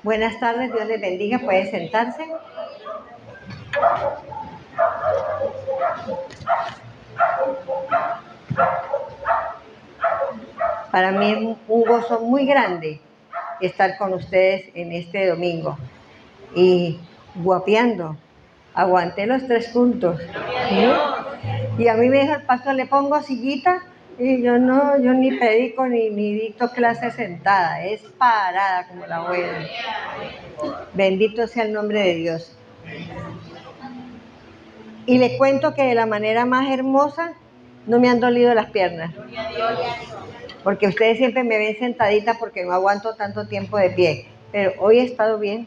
Buenas tardes, Dios les bendiga, puede sentarse. Para mí es un gozo muy grande estar con ustedes en este domingo. Y guapeando, aguanté los 3 cultos. ¿Sí? Y a mí me dijo el pastor, ¿le pongo sillita? Y yo no, yo ni predico ni dicto clase sentada, es parada como la buena. Bendito sea el nombre de Dios. Y les cuento que de la manera más hermosa no me han dolido las piernas. Porque ustedes siempre me ven sentadita porque no aguanto tanto tiempo de pie. Pero hoy he estado bien.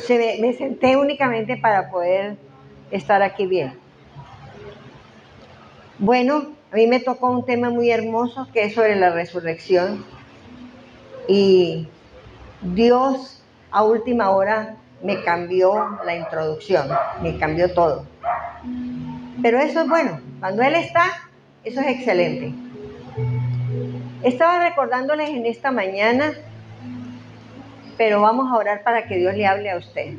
Me senté únicamente para poder estar aquí bien. Bueno, a mí me tocó un tema muy hermoso que es sobre la resurrección. Y Dios a última hora me cambió la introducción, me cambió todo. Pero eso es bueno, cuando Él está, eso es excelente. Estaba recordándoles en esta mañana, pero vamos a orar para que Dios le hable a usted.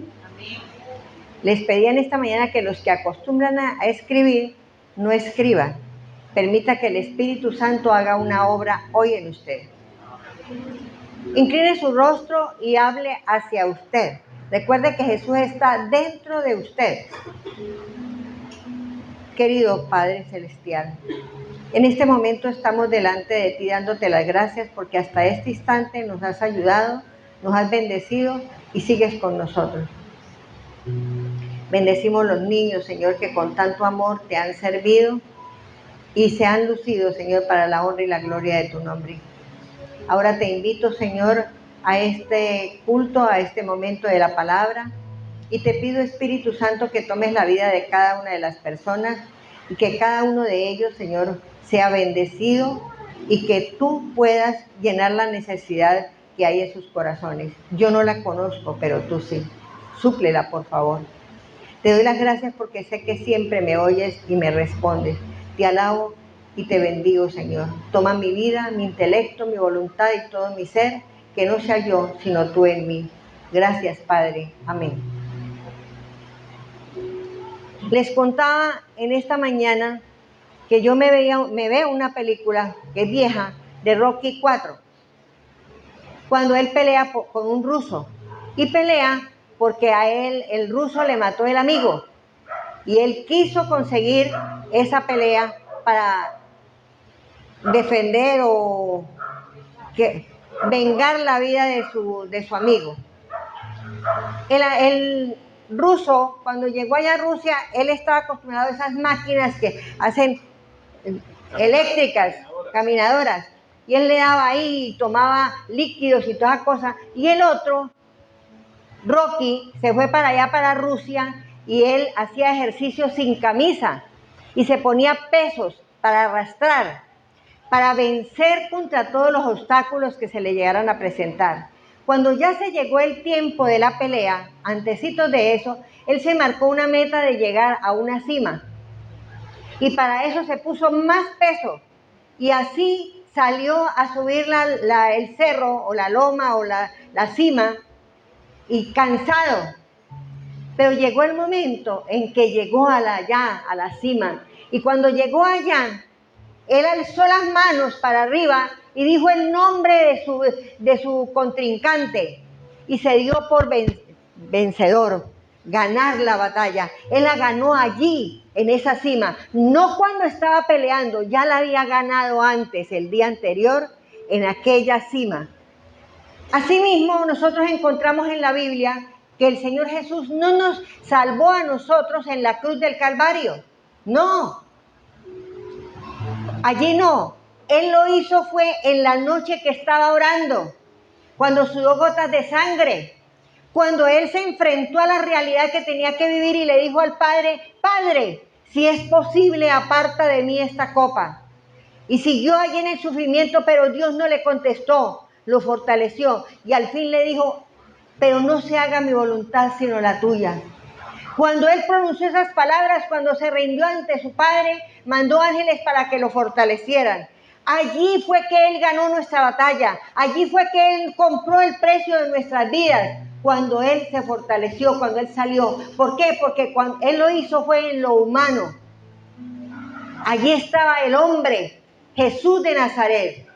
Les pedí en esta mañana que los que acostumbran a escribir, no escriban. Permita que el Espíritu Santo haga una obra hoy en usted. Incline su rostro y hable hacia usted. Recuerde que Jesús está dentro de usted. Querido Padre Celestial, en este momento estamos delante de ti dándote las gracias porque hasta este instante nos has ayudado, nos has bendecido y sigues con nosotros. Bendecimos los niños, Señor, que con tanto amor te han servido y se han lucido, Señor, para la honra y la gloria de tu nombre. Ahora te invito, Señor, a este culto, a este momento de la palabra, y te pido, Espíritu Santo, que tomes la vida de cada una de las personas y que cada uno de ellos, Señor, sea bendecido y que tú puedas llenar la necesidad que hay en sus corazones. Yo no la conozco, pero tú sí. Súplela, por favor. Te doy las gracias porque sé que siempre me oyes y me respondes. Te alabo y te bendigo, Señor. Toma mi vida, mi intelecto, mi voluntad y todo mi ser, que no sea yo, sino tú en mí. Gracias, Padre. Amén. Les contaba en esta mañana que yo me veo una película que es vieja, de Rocky 4, cuando él pelea con un ruso. Y pelea porque a él, el ruso, le mató el amigo. Y él quiso conseguir esa pelea para defender o vengar la vida de su amigo. El ruso, cuando llegó allá a Rusia, él estaba acostumbrado a esas máquinas que hacen eléctricas, caminadoras. Y él le daba ahí y tomaba líquidos y todas cosas. Y el otro, Rocky, se fue para allá, para Rusia, y él hacía ejercicio sin camisa y se ponía pesos para arrastrar, para vencer contra todos los obstáculos que se le llegaran a presentar. Cuando ya se llegó el tiempo de la pelea, antecitos de eso, él se marcó una meta de llegar a una cima. Y para eso se puso más peso. Y así salió a subir el cerro o la loma o la cima, y cansado. Pero llegó el momento en que llegó a la cima. Y cuando llegó allá, él alzó las manos para arriba y dijo el nombre de su contrincante. Y se dio por vencedor, ganar la batalla. Él la ganó allí, en esa cima. No cuando estaba peleando, ya la había ganado antes, el día anterior, en aquella cima. Asimismo, nosotros encontramos en la Biblia que el Señor Jesús no nos salvó a nosotros en la cruz del Calvario. No. Allí no. Él lo hizo fue en la noche que estaba orando, cuando sudó gotas de sangre, cuando él se enfrentó a la realidad que tenía que vivir y le dijo al Padre: Padre, si es posible, aparta de mí esta copa. Y siguió allí en el sufrimiento, pero Dios no le contestó, lo fortaleció y al fin le dijo: pero no se haga mi voluntad sino la tuya. Cuando él pronunció esas palabras, cuando se rindió ante su Padre, mandó ángeles para que lo fortalecieran, Allí fue que Él ganó nuestra batalla. Allí fue que Él compró el precio de nuestras vidas. Cuando Él se fortaleció, cuando Él salió. ¿Por qué? Porque cuando Él lo hizo fue en lo humano. Allí estaba el hombre, Jesús de Nazaret.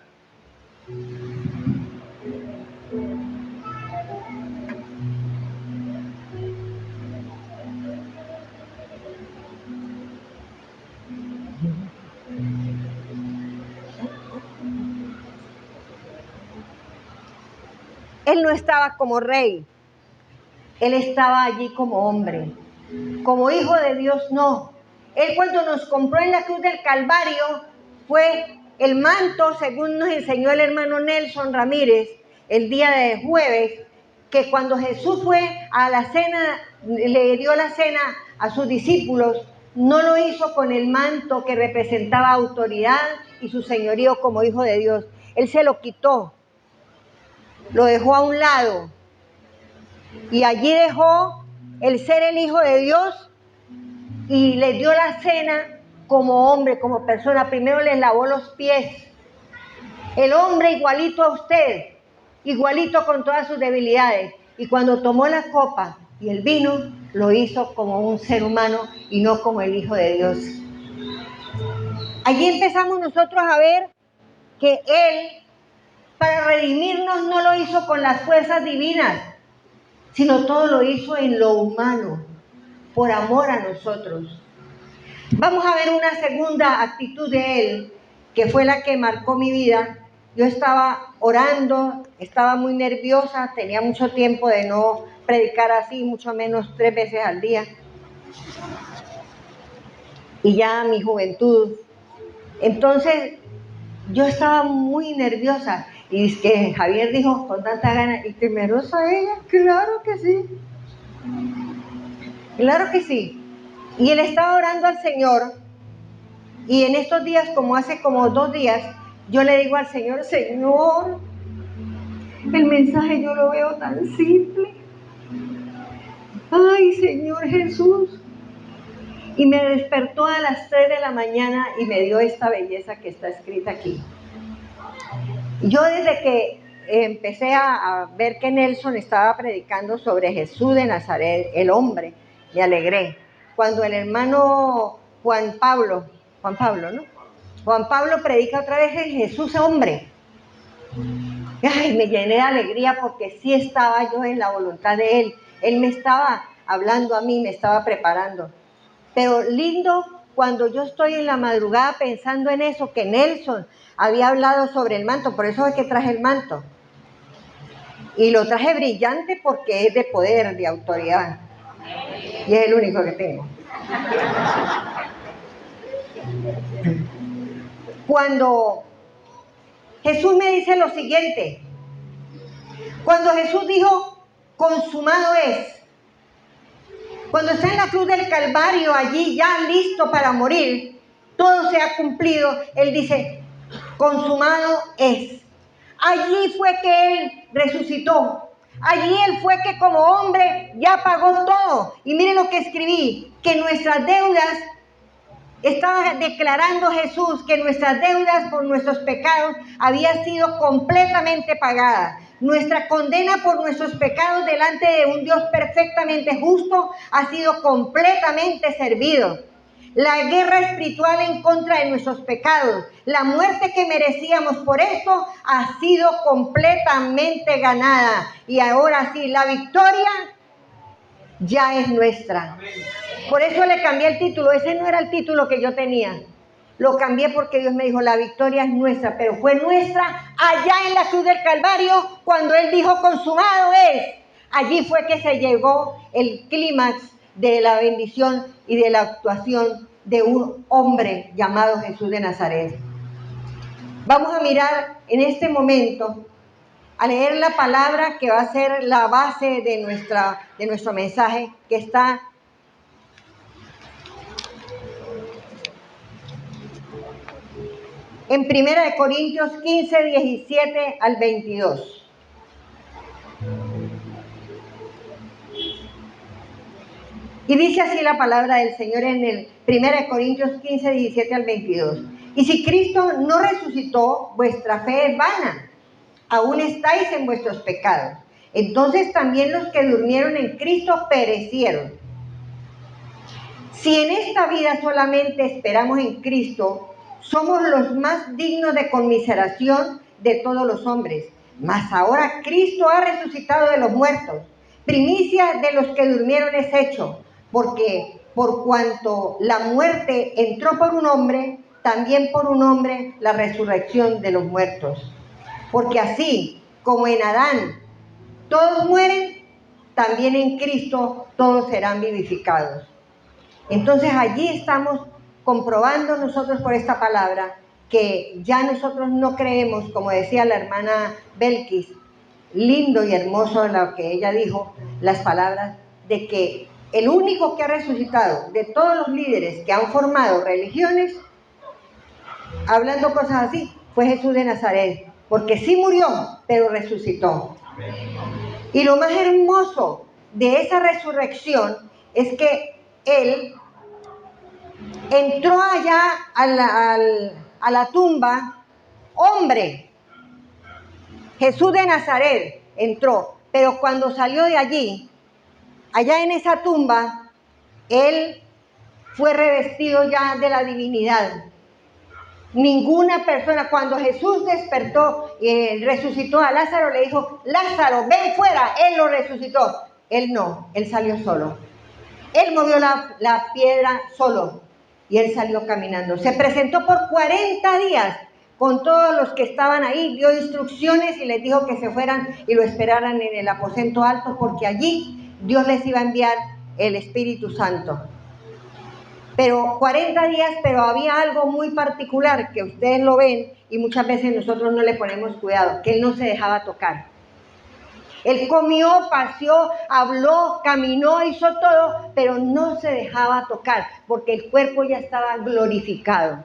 Él no estaba como rey, Él estaba allí como hombre, como hijo de Dios no. Él cuando nos compró en la cruz del Calvario fue el manto, según nos enseñó el hermano Nelson Ramírez el día de jueves, que cuando Jesús fue a la cena, le dio la cena a sus discípulos, no lo hizo con el manto que representaba autoridad y su señorío como hijo de Dios. Él se lo quitó, lo dejó a un lado y allí dejó el ser el hijo de Dios y le dio la cena como hombre, como persona. Primero les lavó los pies. El hombre igualito a usted, igualito con todas sus debilidades. Y cuando tomó la copa y el vino, lo hizo como un ser humano y no como el hijo de Dios. Allí empezamos nosotros a ver que Él, para redimirnos, no lo hizo con las fuerzas divinas, sino todo lo hizo en lo humano, por amor a nosotros. Vamos a ver una segunda actitud de Él, que fue la que marcó mi vida. Yo estaba orando, estaba muy nerviosa, tenía mucho tiempo de no predicar así, mucho menos 3 veces al día. Y ya mi juventud. Entonces, yo estaba muy nerviosa. Y es que Javier dijo con tanta gana, ¿y temerosa ella? Claro que sí. Claro que sí. Y él estaba orando al Señor. Y en estos días, como hace como 2 días, yo le digo al Señor, Señor, el mensaje yo lo veo tan simple. Ay, Señor Jesús. Y me despertó a las 3 de la mañana y me dio esta belleza que está escrita aquí. Yo desde que empecé a ver que Nelson estaba predicando sobre Jesús de Nazaret, el hombre, me alegré. Cuando el hermano Juan Pablo, ¿no? Juan Pablo predica otra vez en Jesús hombre. Ay, me llené de alegría porque sí estaba yo en la voluntad de Él. Él me estaba hablando a mí, me estaba preparando. Pero lindo cuando yo estoy en la madrugada pensando en eso, que Nelson había hablado sobre el manto, por eso es que traje el manto. Y lo traje brillante porque es de poder, de autoridad. Y es el único que tengo. Cuando Jesús me dice lo siguiente, cuando Jesús dijo, consumado es, cuando está en la cruz del Calvario, allí ya listo para morir, todo se ha cumplido, Él dice, consumado es. Allí fue que Él resucitó. Allí Él fue que como hombre ya pagó todo. Y miren lo que escribí, que nuestras deudas, estaba declarando Jesús que nuestras deudas por nuestros pecados había sido completamente pagadas. Nuestra condena por nuestros pecados delante de un Dios perfectamente justo ha sido completamente servido. La guerra espiritual en contra de nuestros pecados, la muerte que merecíamos por esto ha sido completamente ganada. Y ahora sí, la victoria ya es nuestra. Por eso le cambié el título. Ese no era el título que yo tenía. Lo cambié porque Dios me dijo, la victoria es nuestra, pero fue nuestra allá en la cruz del Calvario, cuando Él dijo, consumado es. Allí fue que se llegó el clímax de la bendición y de la actuación de un hombre llamado Jesús de Nazaret. Vamos a mirar en este momento, a leer la palabra que va a ser la base de nuestro mensaje, que está en 1 Corintios 15, 17 al 22. Y dice así la palabra del Señor en el 1 Corintios 15, 17 al 22. Y si Cristo no resucitó, vuestra fe es vana, aún estáis en vuestros pecados. Entonces también los que durmieron en Cristo perecieron. Si en esta vida solamente esperamos en Cristo, somos los más dignos de conmiseración de todos los hombres. Mas ahora Cristo ha resucitado de los muertos. Primicia de los que durmieron es hecho, porque por cuanto la muerte entró por un hombre, también por un hombre la resurrección de los muertos. Porque así como en Adán todos mueren, también en Cristo todos serán vivificados. Entonces allí estamos comprobando nosotros por esta palabra que ya nosotros no creemos, como decía la hermana Belkis, lindo y hermoso lo que ella dijo, las palabras de que el único que ha resucitado de todos los líderes que han formado religiones, hablando cosas así, fue Jesús de Nazaret, porque sí murió, pero resucitó. Y lo más hermoso de esa resurrección es que Él entró allá a la tumba, hombre, Jesús de Nazaret entró, pero cuando salió de allí, allá en esa tumba, Él fue revestido ya de la divinidad. Ninguna persona, cuando Jesús despertó y resucitó a Lázaro, le dijo, Lázaro, ven fuera, Él lo resucitó. Él no, Él salió solo. Él movió la piedra solo y Él salió caminando. Se presentó por 40 días con todos los que estaban ahí, dio instrucciones y les dijo que se fueran y lo esperaran en el aposento alto, porque allí Dios les iba a enviar el Espíritu Santo. Pero 40 días, pero había algo muy particular que ustedes lo ven y muchas veces nosotros no le ponemos cuidado, que Él no se dejaba tocar. Él comió, paseó, habló, caminó, hizo todo, pero no se dejaba tocar, porque el cuerpo ya estaba glorificado.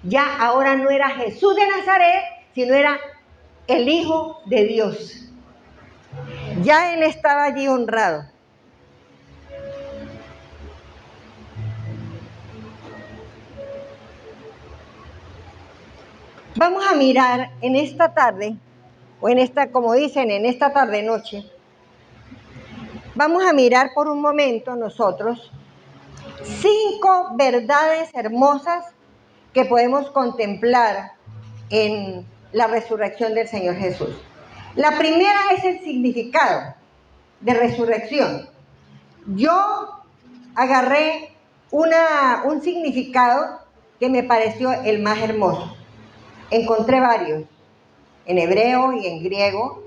Ya ahora no era Jesús de Nazaret, sino era el Hijo de Dios. Ya Él estaba allí honrado. Vamos a mirar en esta tarde, o en esta, como dicen, en esta tarde-noche, vamos a mirar por un momento nosotros 5 verdades hermosas que podemos contemplar en la resurrección del Señor Jesús. La primera es el significado de resurrección. Yo agarré un significado que me pareció el más hermoso. Encontré varios, en hebreo y en griego,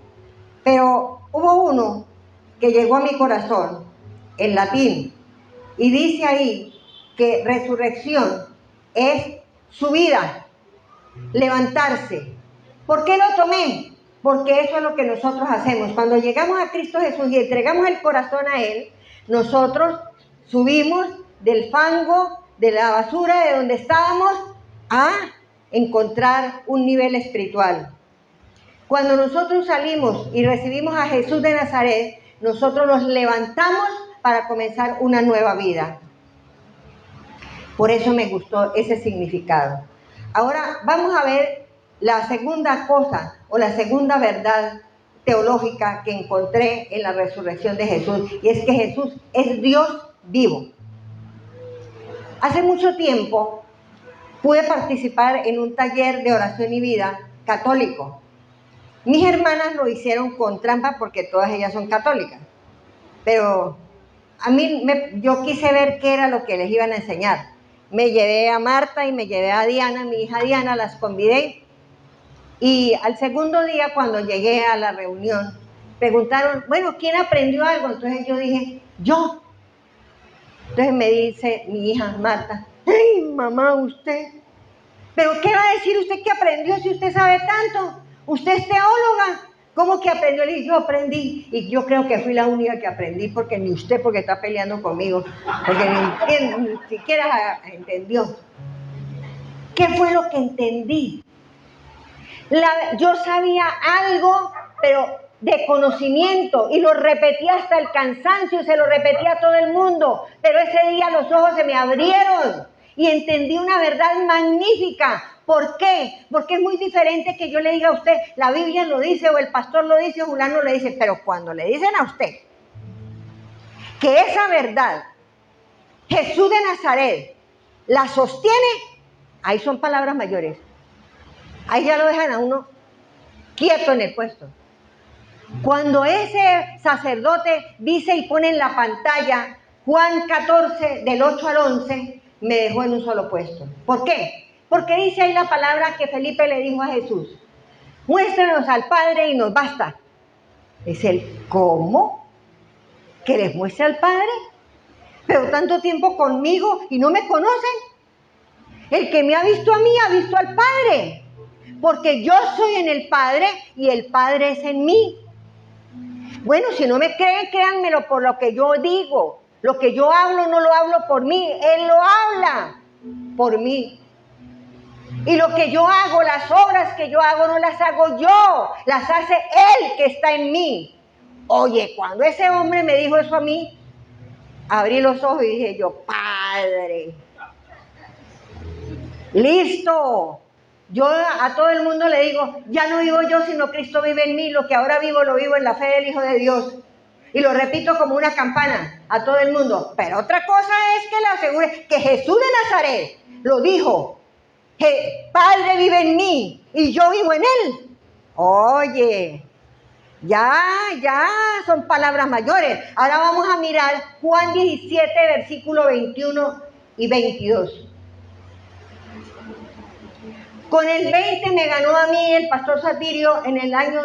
pero hubo uno que llegó a mi corazón, en latín, y dice ahí que resurrección es su vida, levantarse. ¿Por qué lo tomé? Porque eso es lo que nosotros hacemos. Cuando llegamos a Cristo Jesús y entregamos el corazón a Él, nosotros subimos del fango, de la basura de donde estábamos, a encontrar un nivel espiritual. Cuando nosotros salimos y recibimos a Jesús de Nazaret, nosotros nos levantamos para comenzar una nueva vida. Por eso me gustó ese significado. Ahora vamos a ver la segunda cosa o la segunda verdad teológica que encontré en la resurrección de Jesús, y es que Jesús es Dios vivo. Hace mucho tiempo pude participar en un taller de oración y vida católico. Mis hermanas lo hicieron con trampa porque todas ellas son católicas, pero yo quise ver qué era lo que les iban a enseñar. Me llevé a Marta y me llevé a Diana, mi hija Diana, las convidé, y al segundo día, cuando llegué a la reunión, preguntaron, bueno, ¿quién aprendió algo? Entonces yo dije, yo. Entonces me dice mi hija Marta, ¡ay, mamá, usted! ¿Pero qué va a decir usted que aprendió si usted sabe tanto? Usted es teóloga. ¿Cómo que aprendió? Y yo aprendí, y yo creo que fui la única que aprendí, porque ni usted, porque está peleando conmigo, porque ni siquiera entendió. ¿Qué fue lo que entendí? Yo sabía algo, pero de conocimiento, y lo repetía hasta el cansancio, se lo repetía a todo el mundo, pero ese día los ojos se me abrieron y entendí una verdad magnífica. ¿Por qué? Porque es muy diferente que yo le diga a usted, la Biblia lo dice, o el pastor lo dice, o fulano lo dice, pero cuando le dicen a usted que esa verdad, Jesús de Nazaret, la sostiene, ahí son palabras mayores. Ahí ya lo dejan a uno quieto en el puesto. Cuando ese sacerdote dice y pone en la pantalla Juan 14, del 8 al 11, me dejó en un solo puesto. ¿Por qué? Porque dice ahí la palabra que Felipe le dijo a Jesús: muéstranos al Padre y nos basta. Es el ¿cómo? ¿Que les muestre al Padre? Pero tanto tiempo conmigo y no me conocen. El que me ha visto a mí ha visto al Padre, porque yo soy en el Padre y el Padre es en mí. Bueno, si no me creen, créanmelo por lo que yo digo. Lo que yo hablo no lo hablo por mí, Él lo habla por mí. Y lo que yo hago, las obras que yo hago, no las hago yo, las hace Él que está en mí. Oye, cuando ese hombre me dijo eso a mí, abrí los ojos y dije yo, Padre, listo. Yo a todo el mundo le digo, ya no vivo yo, sino Cristo vive en mí. Lo que ahora vivo, lo vivo en la fe del Hijo de Dios. Y lo repito como una campana a todo el mundo. Pero otra cosa es que le asegure que Jesús de Nazaret lo dijo, que Padre vive en mí y yo vivo en Él. Oye, ya son palabras mayores. Ahora vamos a mirar Juan 17, versículo 21 y 22. Con el 20 me ganó a mí el pastor Satirio en el año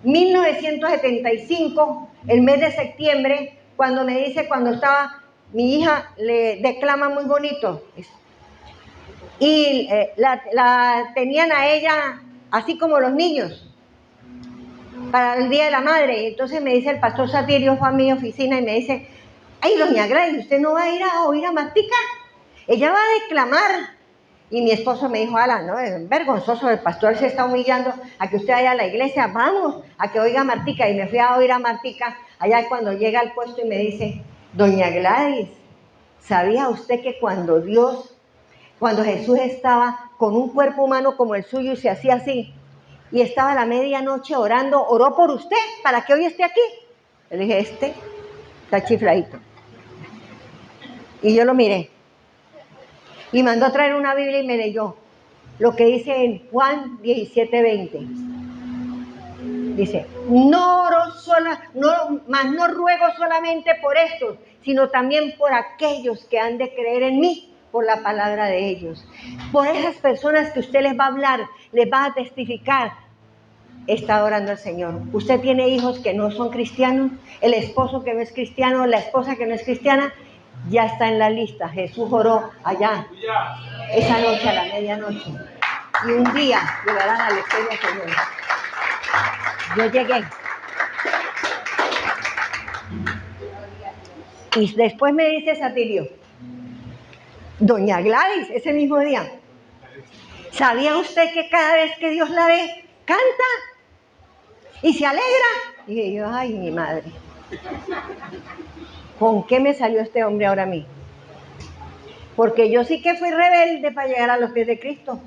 1975, el mes de septiembre, cuando me dice, cuando estaba, mi hija le declama muy bonito. Y la tenían a ella así como los niños, para el Día de la Madre. Y entonces me dice el pastor Satirio, fue a mi oficina y me dice, ay, doña Gladys, ¿usted no va a ir a oír a Martica? Ella va a declamar. Y mi esposo me dijo, ala, no, es vergonzoso, el pastor se está humillando a que usted vaya a la iglesia, vamos a que oiga a Martica. Y me fui a oír a Martica, allá cuando llega al puesto y me dice, doña Gladys, ¿sabía usted que cuando Jesús estaba con un cuerpo humano como el suyo y se hacía así, y estaba a la medianoche orando, oró por usted para que hoy esté aquí? Le dije, está chifladito. Y yo lo miré. Y mandó a traer una Biblia y me leyó lo que dice en Juan 17:20. Dice, no ruego solamente por estos, sino también por aquellos que han de creer en mí, por la palabra de ellos. Por esas personas que usted les va a hablar, les va a testificar, está orando al Señor. Usted tiene hijos que no son cristianos, el esposo que no es cristiano, la esposa que no es cristiana, ya está en la lista. Jesús oró allá esa noche a la medianoche. Y un día llegarán a la historia, Señor. Yo llegué. Y después me dice Satirio, doña Gladys, ese mismo día, ¿sabía usted que cada vez que Dios la ve, canta y se alegra? Y dije yo, ay, mi madre, ¿con qué me salió este hombre ahora a mí? Porque yo sí que fui rebelde para llegar a los pies de Cristo,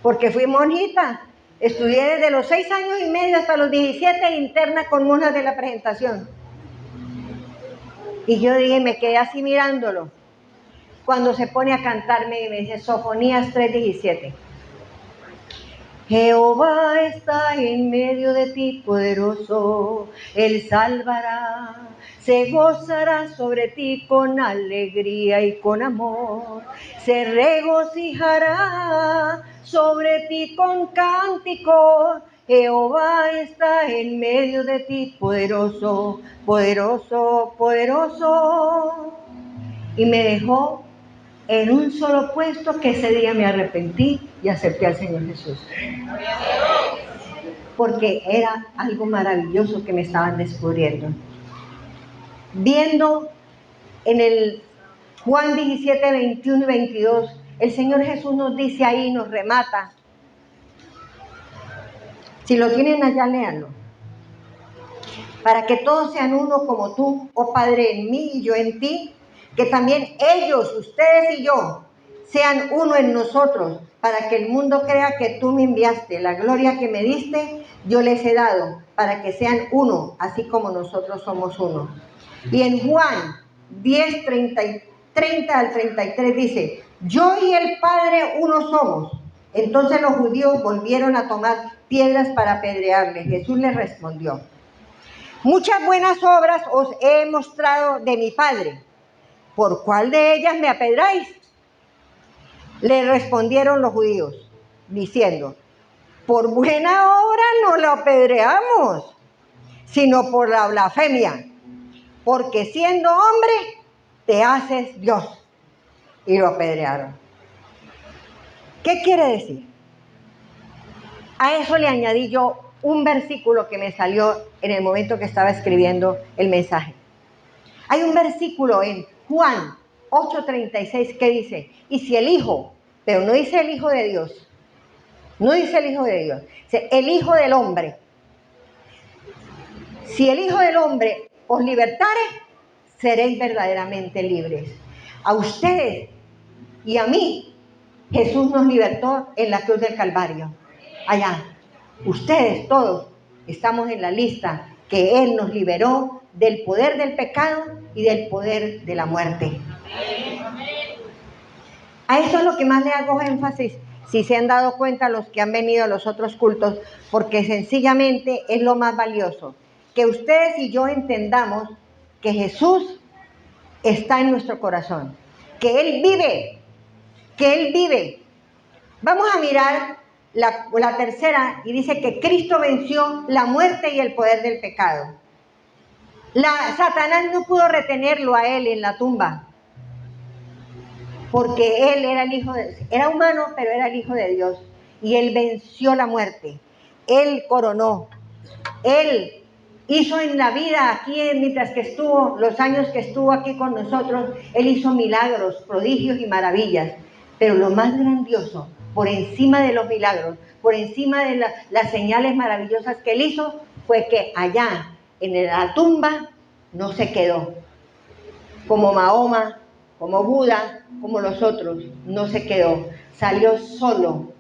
porque fui monjita, estudié desde los 6 años y medio hasta los 17 interna con monjas de la presentación. Y yo dije, me quedé así mirándolo, cuando se pone a cantarme y me dice Sofonías 3:17. Jehová está en medio de ti, poderoso, Él salvará, se gozará sobre ti con alegría y con amor, se regocijará sobre ti con cánticos. Jehová está en medio de ti, poderoso, poderoso, poderoso. Y me dejó en un solo puesto, que ese día me arrepentí y acepté al Señor Jesús. Porque era algo maravilloso que me estaban descubriendo. Viendo en el Juan 17, 21 y 22, el Señor Jesús nos dice ahí, nos remata. Si lo tienen allá, léanlo. Para que todos sean uno como tú, oh Padre, en mí y yo en ti, que también ellos, ustedes y yo, sean uno en nosotros, para que el mundo crea que tú me enviaste. La gloria que me diste, yo les he dado, para que sean uno, así como nosotros somos uno. Y en Juan 10, 30 al 33 dice, yo y el Padre uno somos. Entonces los judíos volvieron a tomar piedras para apedrearle. Jesús les respondió, muchas buenas obras os he mostrado de mi Padre. ¿Por cuál de ellas me apedráis? Le respondieron los judíos, diciendo, por buena obra no lo apedreamos, sino por la blasfemia, porque siendo hombre te haces Dios. Y lo apedrearon. ¿Qué quiere decir? A eso le añadí yo un versículo que me salió en el momento que estaba escribiendo el mensaje. Hay un versículo en Juan 8:36 que dice, y si el Hijo, pero no dice el Hijo de Dios, no dice el Hijo de Dios, dice el Hijo del Hombre. Si el Hijo del Hombre os libertare, seréis verdaderamente libres. A ustedes y a mí, Jesús nos libertó en la cruz del Calvario. Allá, ustedes todos estamos en la lista que Él nos liberó del poder del pecado y del poder de la muerte. A eso es lo que más le hago énfasis, si se han dado cuenta los que han venido a los otros cultos, porque sencillamente es lo más valioso. Que ustedes y yo entendamos que Jesús está en nuestro corazón, que Él vive, que Él vive. Vamos a mirar la tercera y dice que Cristo venció la muerte y el poder del pecado. Satanás no pudo retenerlo a Él en la tumba, porque Él era el Hijo era humano, pero era el Hijo de Dios. Y Él venció la muerte. Él coronó. Él hizo en la vida aquí, mientras que estuvo, los años que estuvo aquí con nosotros, Él hizo milagros, prodigios y maravillas. Pero lo más grandioso, por encima de los milagros, por encima de las señales maravillosas que Él hizo, fue que allá, en la tumba, no se quedó. Como Mahoma, como Buda, como los otros, no se quedó. Salió solo,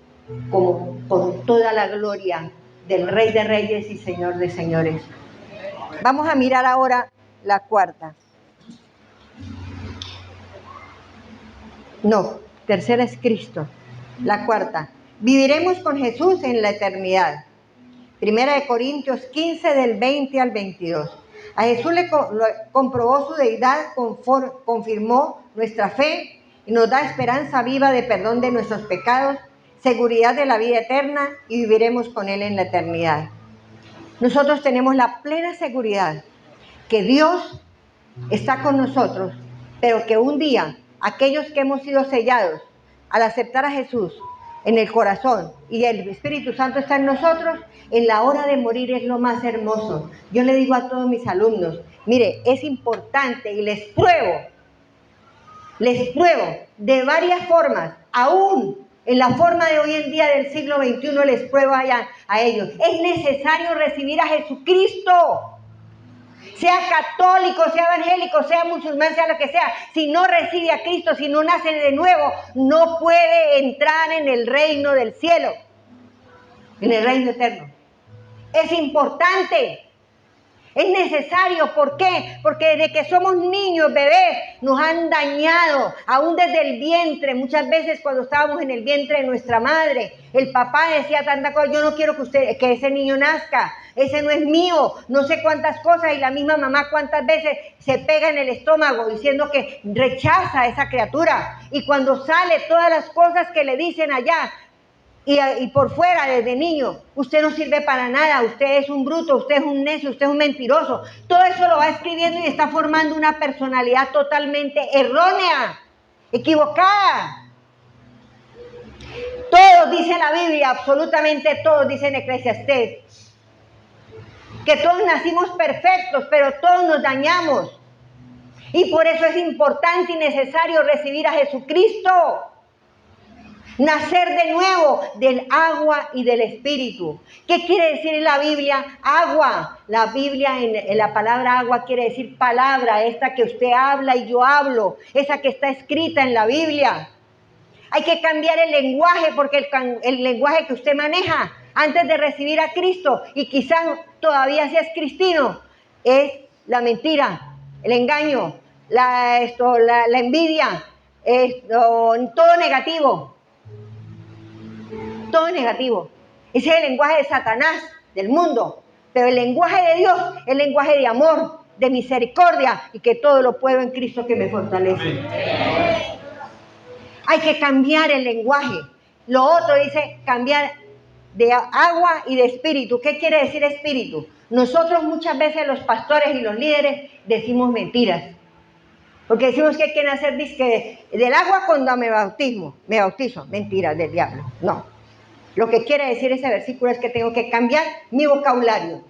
como con toda la gloria del Rey de Reyes y Señor de Señores. Vamos a mirar ahora la cuarta. No, tercera es Cristo. La cuarta, viviremos con Jesús en la eternidad. Primera de Corintios 15, del 20 al 22. A Jesús le comprobó su deidad, confirmó nuestra fe y nos da esperanza viva de perdón de nuestros pecados, seguridad de la vida eterna y viviremos con Él en la eternidad. Nosotros tenemos la plena seguridad que Dios está con nosotros, pero que un día aquellos que hemos sido sellados al aceptar a Jesús en el corazón y el Espíritu Santo está en nosotros, en la hora de morir es lo más hermoso. Yo le digo a todos mis alumnos, mire, es importante y les pruebo de varias formas, aún en la forma de hoy en día del siglo XXI les pruebo a ellos. Es necesario recibir a Jesucristo. Sea católico, sea evangélico, sea musulmán, sea lo que sea, si no recibe a Cristo, si no nace de nuevo, no puede entrar en el reino del cielo, en el reino eterno. Es importante, es necesario. ¿Por qué? Porque desde que somos niños, bebés, nos han dañado, aún desde el vientre. Muchas veces cuando estábamos en el vientre de nuestra madre, el papá decía tanta cosa, yo no quiero que ese niño nazca, ese no es mío, no sé cuántas cosas, y la misma mamá cuántas veces se pega en el estómago diciendo que rechaza a esa criatura, y cuando sale todas las cosas que le dicen allá, y por fuera desde niño, usted no sirve para nada, usted es un bruto, usted es un necio, usted es un mentiroso, todo eso lo va escribiendo y está formando una personalidad totalmente errónea, equivocada. Todos dicen la Biblia, absolutamente todos dicen Eclesiastés, que todos nacimos perfectos, pero todos nos dañamos. Y por eso es importante y necesario recibir a Jesucristo. Nacer de nuevo del agua y del Espíritu. ¿Qué quiere decir en la Biblia? Agua. La Biblia en la palabra agua quiere decir palabra, esta que usted habla y yo hablo, esa que está escrita en la Biblia. Hay que cambiar el lenguaje, porque el lenguaje que usted maneja antes de recibir a Cristo, y quizás todavía seas cristiano, es la mentira, el engaño, la envidia, todo negativo. Todo negativo. Ese es el lenguaje de Satanás, del mundo. Pero el lenguaje de Dios es el lenguaje de amor, de misericordia, y que todo lo puedo en Cristo que me fortalece. Hay que cambiar el lenguaje. Lo otro dice cambiar de agua y de espíritu. ¿Qué quiere decir espíritu? Nosotros muchas veces, los pastores y los líderes, decimos mentiras. Porque decimos que hay que nacer del agua cuando me bautizo. Mentiras del diablo. No. Lo que quiere decir ese versículo es que tengo que cambiar mi vocabulario.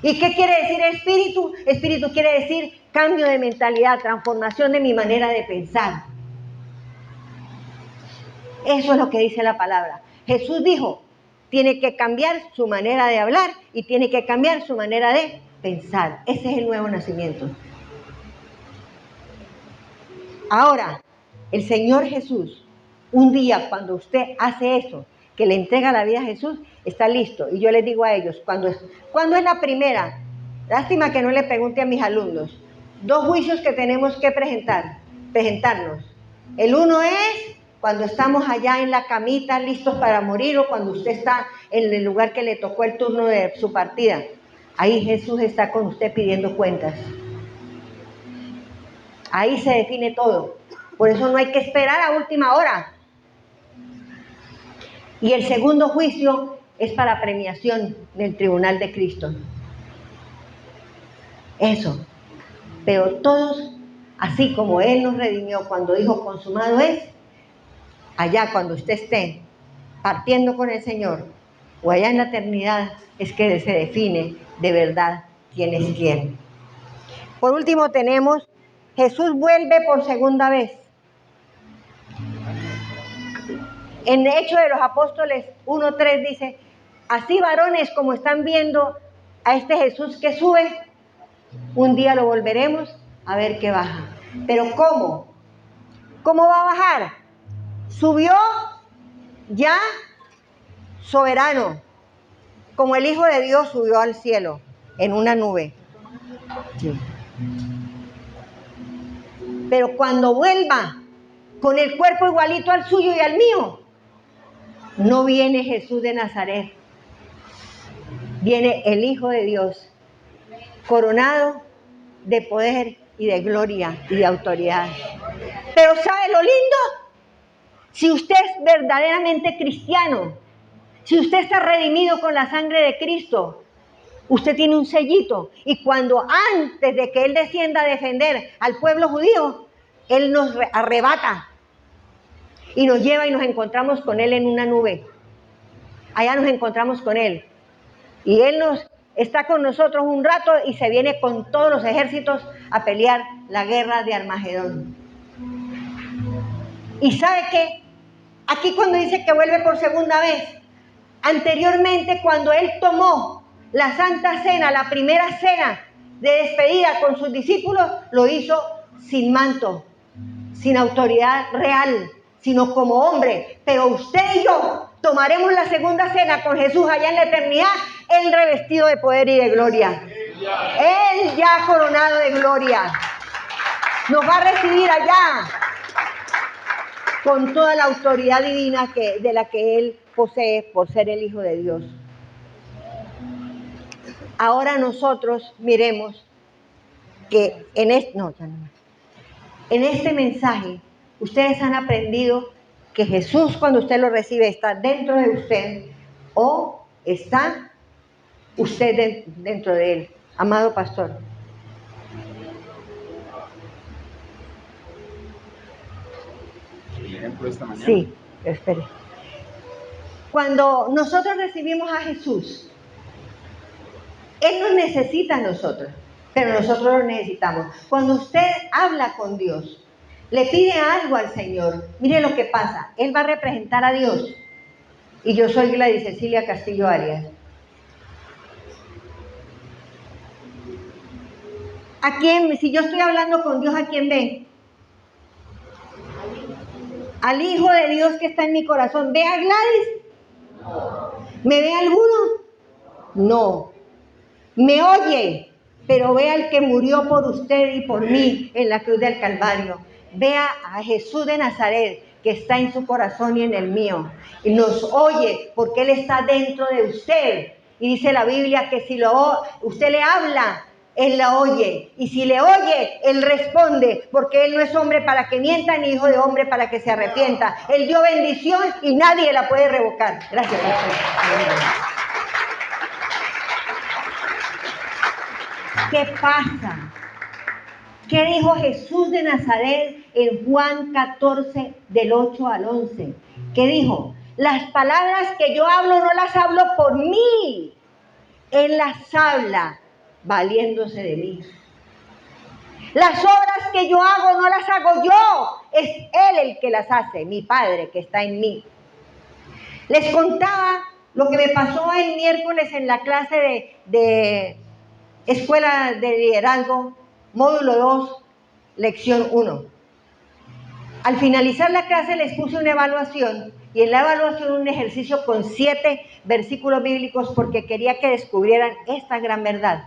¿Y qué quiere decir espíritu? Espíritu quiere decir cambio de mentalidad, transformación de mi manera de pensar. Eso es lo que dice la palabra. Jesús dijo, tiene que cambiar su manera de hablar y tiene que cambiar su manera de pensar. Ese es el nuevo nacimiento. Ahora, el Señor Jesús, un día cuando usted hace eso, que le entrega la vida a Jesús, está listo. Y yo les digo a ellos, ¿cuándo es la primera? Lástima que no le pregunte a mis alumnos. 2 juicios que tenemos que presentarnos. El uno es cuando estamos allá en la camita listos para morir, o cuando usted está en el lugar que le tocó el turno de su partida. Ahí Jesús está con usted pidiendo cuentas. Ahí se define todo. Por eso no hay que esperar a última hora. Y el segundo juicio es para premiación del tribunal de Cristo. Eso. Pero todos, así como Él nos redimió cuando dijo consumado es, allá cuando usted esté partiendo con el Señor, o allá en la eternidad, es que se define de verdad quién es quién. Por último tenemos, Jesús vuelve por segunda vez. En Hechos de los Apóstoles 1:3 dice, así varones como están viendo a este Jesús que sube, un día lo volveremos a ver que baja. Pero ¿cómo? ¿Cómo va a bajar? Subió ya soberano, como el Hijo de Dios subió al cielo en una nube. Sí. Pero cuando vuelva con el cuerpo igualito al suyo y al mío, no viene Jesús de Nazaret, viene el Hijo de Dios, coronado de poder y de gloria y de autoridad. Pero ¿sabe lo lindo? Si usted es verdaderamente cristiano, si usted está redimido con la sangre de Cristo, usted tiene un sellito, y cuando antes de que Él descienda a defender al pueblo judío, Él nos arrebata y nos lleva y nos encontramos con Él en una nube. Allá nos encontramos con Él. Y Él está con nosotros un rato y se viene con todos los ejércitos a pelear la guerra de Armagedón. ¿Y sabe qué? Aquí cuando dice que vuelve por segunda vez, anteriormente cuando Él tomó la Santa Cena, la primera cena de despedida con sus discípulos, lo hizo sin manto, sin autoridad real, sino como hombre. Pero usted y yo tomaremos la segunda cena con Jesús allá en la eternidad, Él revestido de poder y de gloria. Él ya coronado de gloria. Nos va a recibir allá con toda la autoridad divina de la que Él posee por ser el Hijo de Dios. Ahora nosotros miremos que en este mensaje ustedes han aprendido que Jesús, cuando usted lo recibe, está dentro de usted o está usted dentro de Él. Amado pastor. El ejemplo esta mañana. Sí, espere. Cuando nosotros recibimos a Jesús, Él nos necesita a nosotros, pero nosotros lo necesitamos. Cuando usted habla con Dios, le pide algo al Señor, mire lo que pasa. Él va a representar a Dios. Y yo soy Gladys Cecilia Castillo Arias. ¿A quién? Si yo estoy hablando con Dios, ¿a quién ve? al Hijo de Dios que está en mi corazón. ¿Ve a Gladys? ¿Me ve alguno? No. ¿Me oye? Pero ve al que murió por usted y por mí en la cruz del Calvario. Vea a Jesús de Nazaret, que está en su corazón y en el mío. Y nos oye porque Él está dentro de usted. Y dice la Biblia que si usted le habla, Él la oye. Y si le oye, Él responde. Porque Él no es hombre para que mienta, ni hijo de hombre para que se arrepienta. Él dio bendición y nadie la puede revocar. Gracias, pastor. ¿Qué pasa? ¿Qué dijo Jesús de Nazaret en Juan 14, del 8 al 11? ¿Qué dijo? Las palabras que yo hablo no las hablo por mí. Él las habla valiéndose de mí. Las obras que yo hago no las hago yo. Es Él el que las hace, mi Padre que está en mí. Les contaba lo que me pasó el miércoles en la clase de Escuela de Liderazgo, módulo 2, lección 1. Al finalizar la clase les puse una evaluación y en la evaluación un ejercicio con 7 versículos bíblicos porque quería que descubrieran esta gran verdad.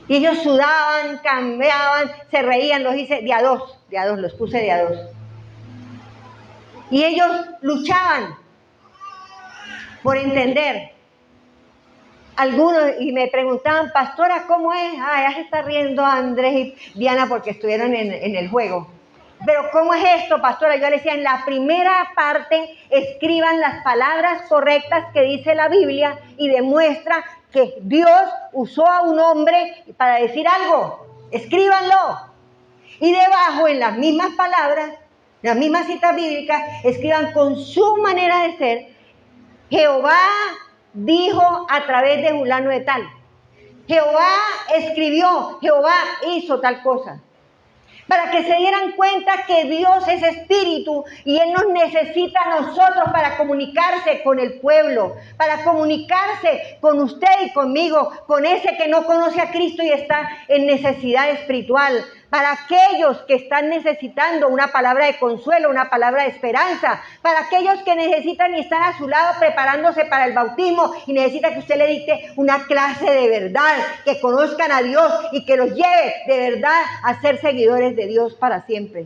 Y ellos sudaban, cambiaban, se reían, los hice de a dos, los puse de a dos. Y ellos luchaban por entender. Algunos, y me preguntaban, pastora, ¿cómo es? Ya se está riendo Andrés y Diana porque estuvieron en el juego. Pero ¿cómo es esto, pastora? Yo le decía, en la primera parte escriban las palabras correctas que dice la Biblia y demuestra que Dios usó a un hombre para decir algo. Escríbanlo. Y debajo, en las mismas palabras, en las mismas citas bíblicas, escriban con su manera de ser, Jehová dijo a través de fulano de tal. Jehová escribió, Jehová hizo tal cosa. Para que se dieran cuenta que Dios es espíritu y Él nos necesita a nosotros para comunicarse con el pueblo, para comunicarse con usted y conmigo, con ese que no conoce a Cristo y está en necesidad espiritual, para aquellos que están necesitando una palabra de consuelo, una palabra de esperanza, para aquellos que necesitan y están a su lado preparándose para el bautismo y necesita que usted le dicte una clase de verdad, que conozcan a Dios y que los lleve de verdad a ser seguidores de Dios para siempre.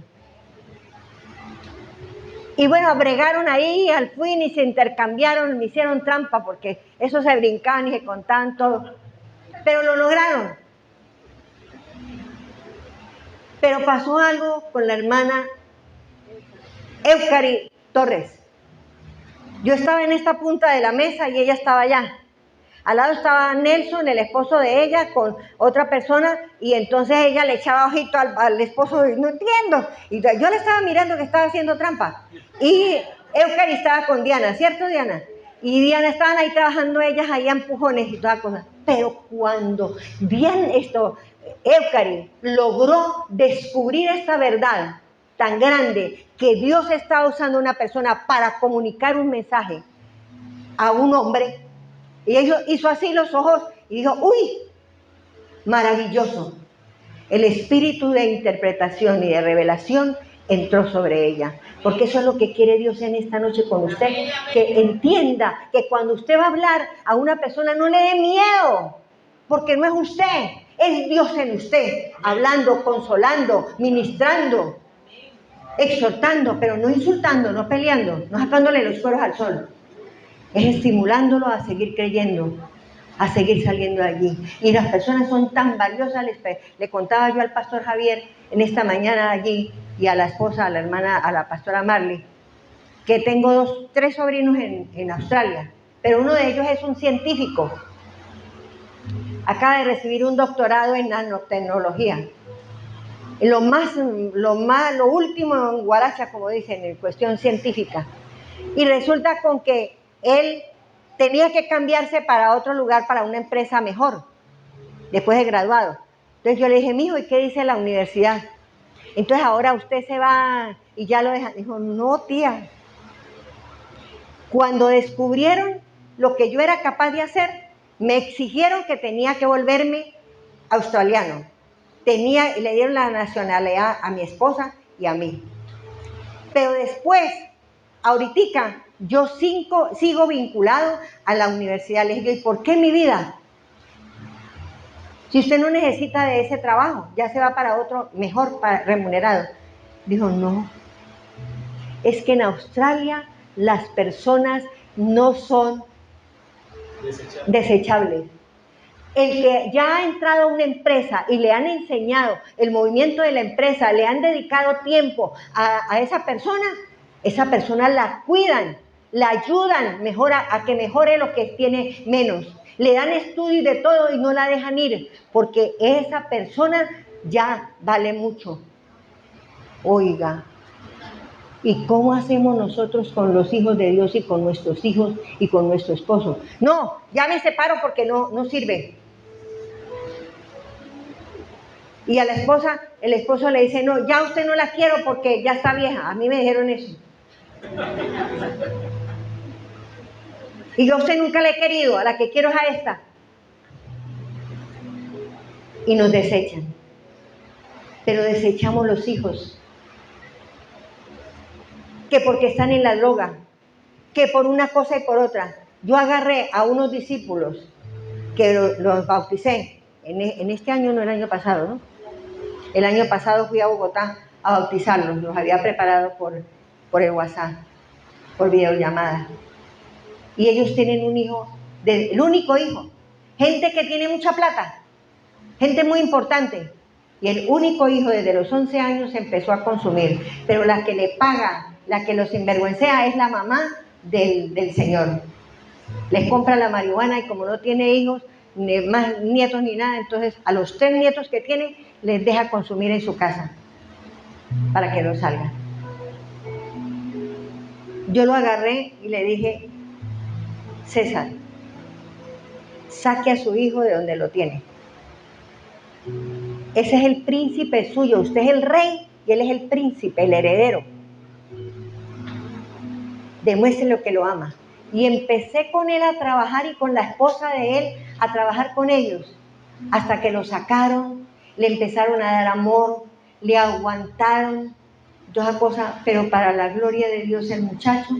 Y bueno, bregaron ahí al fin y se intercambiaron, me hicieron trampa porque eso se brincaban y se contaban todo, pero lo lograron. Pero pasó algo con la hermana Eucari Torres. Yo estaba en esta punta de la mesa y ella estaba allá. Al lado estaba Nelson, el esposo de ella, con otra persona, y entonces ella le echaba ojito al esposo, y no entiendo. Y yo le estaba mirando que estaba haciendo trampa. Y Eucari estaba con Diana, ¿cierto, Diana? Y Diana, estaban ahí trabajando ellas, ahí a empujones y todas cosas. Pero cuando Eucari logró descubrir esta verdad tan grande, que Dios estaba usando a una persona para comunicar un mensaje a un hombre, y ella hizo así los ojos y dijo, ¡uy! Maravilloso. El espíritu de interpretación y de revelación entró sobre ella. Porque eso es lo que quiere Dios en esta noche con usted. Que entienda que cuando usted va a hablar a una persona no le dé miedo. Porque no es usted, es Dios en usted. Hablando, consolando, ministrando, exhortando, pero no insultando, no peleando, no sacándole los cueros al sol. Es estimulándolo a seguir creyendo, a seguir saliendo de allí. Y las personas son tan valiosas. Le contaba yo al pastor Javier en esta mañana allí y a la esposa, a la hermana, a la pastora Marley, que tengo 3 sobrinos en Australia, pero uno de ellos es un científico. Acaba de recibir un doctorado en nanotecnología. Lo último en guaracha, como dicen, en cuestión científica. Y resulta con que él tenía que cambiarse para otro lugar, para una empresa mejor, después de graduado. Entonces yo le dije, mijo, ¿y qué dice la universidad? Entonces ahora usted se va y ya lo deja. Dijo, no, tía. Cuando descubrieron lo que yo era capaz de hacer, me exigieron que tenía que volverme australiano. Le dieron la nacionalidad a mi esposa y a mí. Pero después, ahorita, yo sigo vinculado a la universidad. Les digo, ¿y por qué mi vida? Si usted no necesita de ese trabajo, ya se va para otro mejor remunerado. Dijo, no, es que en Australia las personas no son desechables. El que ya ha entrado a una empresa y le han enseñado el movimiento de la empresa, le han dedicado tiempo a esa persona la cuidan, la ayudan a que mejore lo que tiene menos. Le dan estudio y de todo y no la dejan ir, porque esa persona ya vale mucho. Oiga, ¿y cómo hacemos nosotros con los hijos de Dios y con nuestros hijos y con nuestro esposo? No, ya me separo porque no sirve. Y a la esposa, el esposo le dice, no, ya usted no la quiero porque ya está vieja. A mí me dijeron eso. Y yo a usted nunca la he querido, a la que quiero es a esta. Y nos desechan. Pero desechamos los hijos. Que porque están en la droga, que por una cosa y por otra. Yo agarré a unos discípulos que los bauticé. En este año, no el año pasado, ¿no? El año pasado fui a Bogotá a bautizarlos. Los había preparado por el WhatsApp, por videollamada. Y ellos tienen un hijo, el único hijo. Gente que tiene mucha plata, gente muy importante. Y el único hijo desde los 11 años empezó a consumir. Pero la que le paga, la que los sinvergüencea es la mamá del señor. Les compra la marihuana y como no tiene hijos, ni más nietos ni nada, entonces a los 3 nietos que tiene les deja consumir en su casa para que no salgan. Yo lo agarré y le dije, César, saque a su hijo de donde lo tiene. Ese es el príncipe suyo, usted es el rey y él es el príncipe, el heredero. Demuéstrele que lo ama. Y empecé con él a trabajar y con la esposa de él a trabajar con ellos, hasta que lo sacaron, le empezaron a dar amor, le aguantaron, toda cosa, pero para la gloria de Dios el muchacho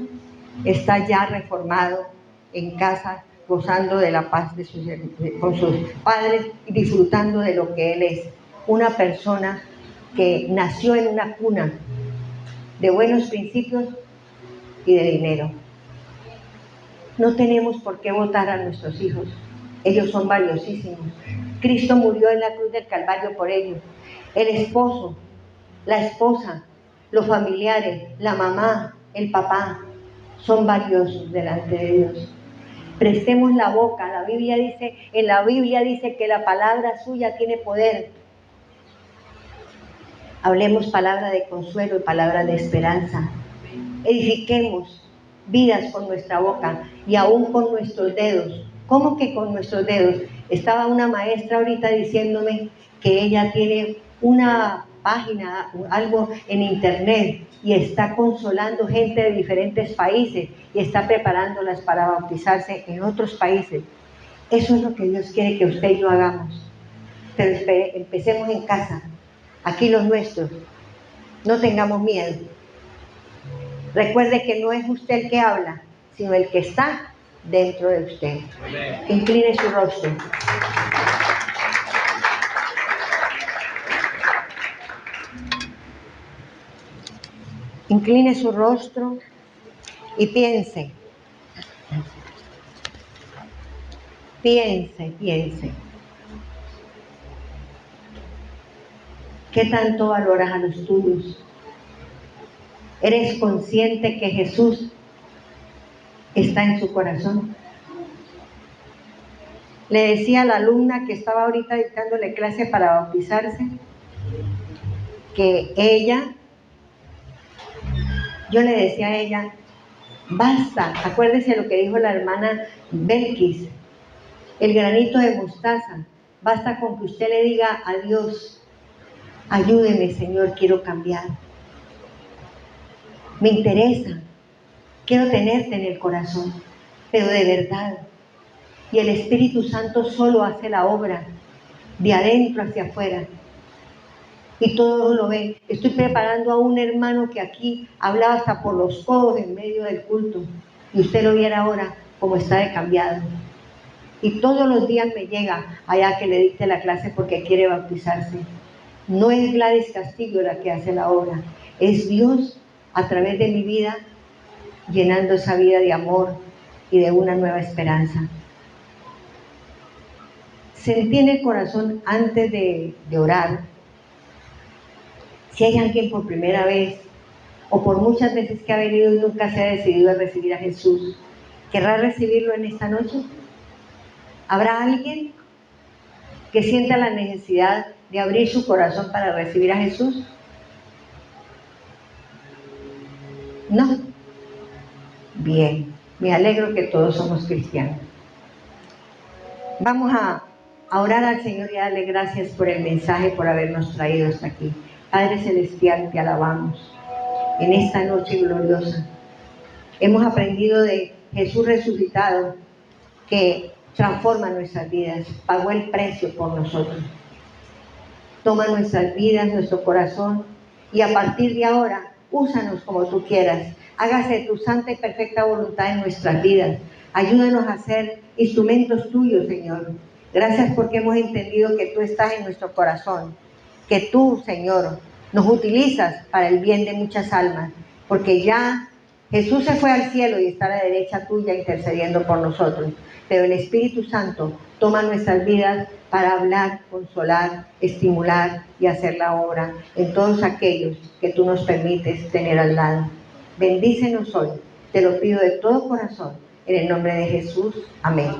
está ya reformado en casa, gozando de la paz con sus padres y disfrutando de lo que él es, una persona que nació en una cuna de buenos principios y de dinero. No tenemos por qué votar a nuestros hijos, ellos son valiosísimos. Cristo murió en la cruz del Calvario por ellos. El esposo, la esposa, los familiares, la mamá, el papá, son valiosos delante de Dios. Prestemos la boca. En la Biblia dice que la palabra suya tiene poder. Hablemos palabra de consuelo y palabra de esperanza. Edifiquemos vidas con nuestra boca y aún con nuestros dedos. ¿Cómo que con nuestros dedos? Estaba una maestra ahorita diciéndome que ella tiene una página, algo en internet, y está consolando gente de diferentes países y está preparándolas para bautizarse en otros países. Eso es lo que Dios quiere que usted y yo hagamos. Pero empecemos en casa, aquí los nuestros. No tengamos miedo. Recuerde que no es usted el que habla, sino el que está dentro de usted. Incline su rostro. Incline su rostro y piense. Piense. ¿Qué tanto valoras a los tuyos? ¿Eres consciente que Jesús está en su corazón? Le decía a la alumna que estaba ahorita dictándole clase para bautizarse, que yo le decía a ella, basta, acuérdese lo que dijo la hermana Belkis, el granito de mostaza, basta con que usted le diga a Dios, ayúdeme Señor, quiero cambiar. Me interesa, quiero tenerte en el corazón, pero de verdad. Y el Espíritu Santo solo hace la obra, de adentro hacia afuera. y todos lo ven. Estoy preparando a un hermano que aquí hablaba hasta por los codos en medio del culto, y usted lo viera ahora como está de cambiado. Y todos los días me llega allá que le dicte la clase porque quiere bautizarse. No es Gladys Castillo la que hace la obra, es Dios a través de mi vida, llenando esa vida de amor y de una nueva esperanza. Sentí en el corazón antes de orar, si hay alguien por primera vez o por muchas veces que ha venido y nunca se ha decidido a recibir a Jesús, ¿querrá recibirlo en esta noche? ¿Habrá alguien que sienta la necesidad de abrir su corazón para recibir a Jesús? ¿No? Bien, me alegro que todos somos cristianos. Vamos a orar al Señor y a darle gracias por el mensaje, por habernos traído hasta aquí. Padre Celestial, te alabamos en esta noche gloriosa. Hemos aprendido de Jesús resucitado, que transforma nuestras vidas, pagó el precio por nosotros. Toma nuestras vidas, nuestro corazón, y a partir de ahora, úsanos como tú quieras. Hágase tu santa y perfecta voluntad en nuestras vidas. Ayúdanos a ser instrumentos tuyos, Señor. Gracias porque hemos entendido que tú estás en nuestro corazón, que tú, Señor, nos utilizas para el bien de muchas almas, porque ya Jesús se fue al cielo y está a la derecha tuya intercediendo por nosotros, pero el Espíritu Santo toma nuestras vidas para hablar, consolar, estimular y hacer la obra en todos aquellos que tú nos permites tener al lado. Bendícenos hoy, te lo pido de todo corazón, en el nombre de Jesús. Amén.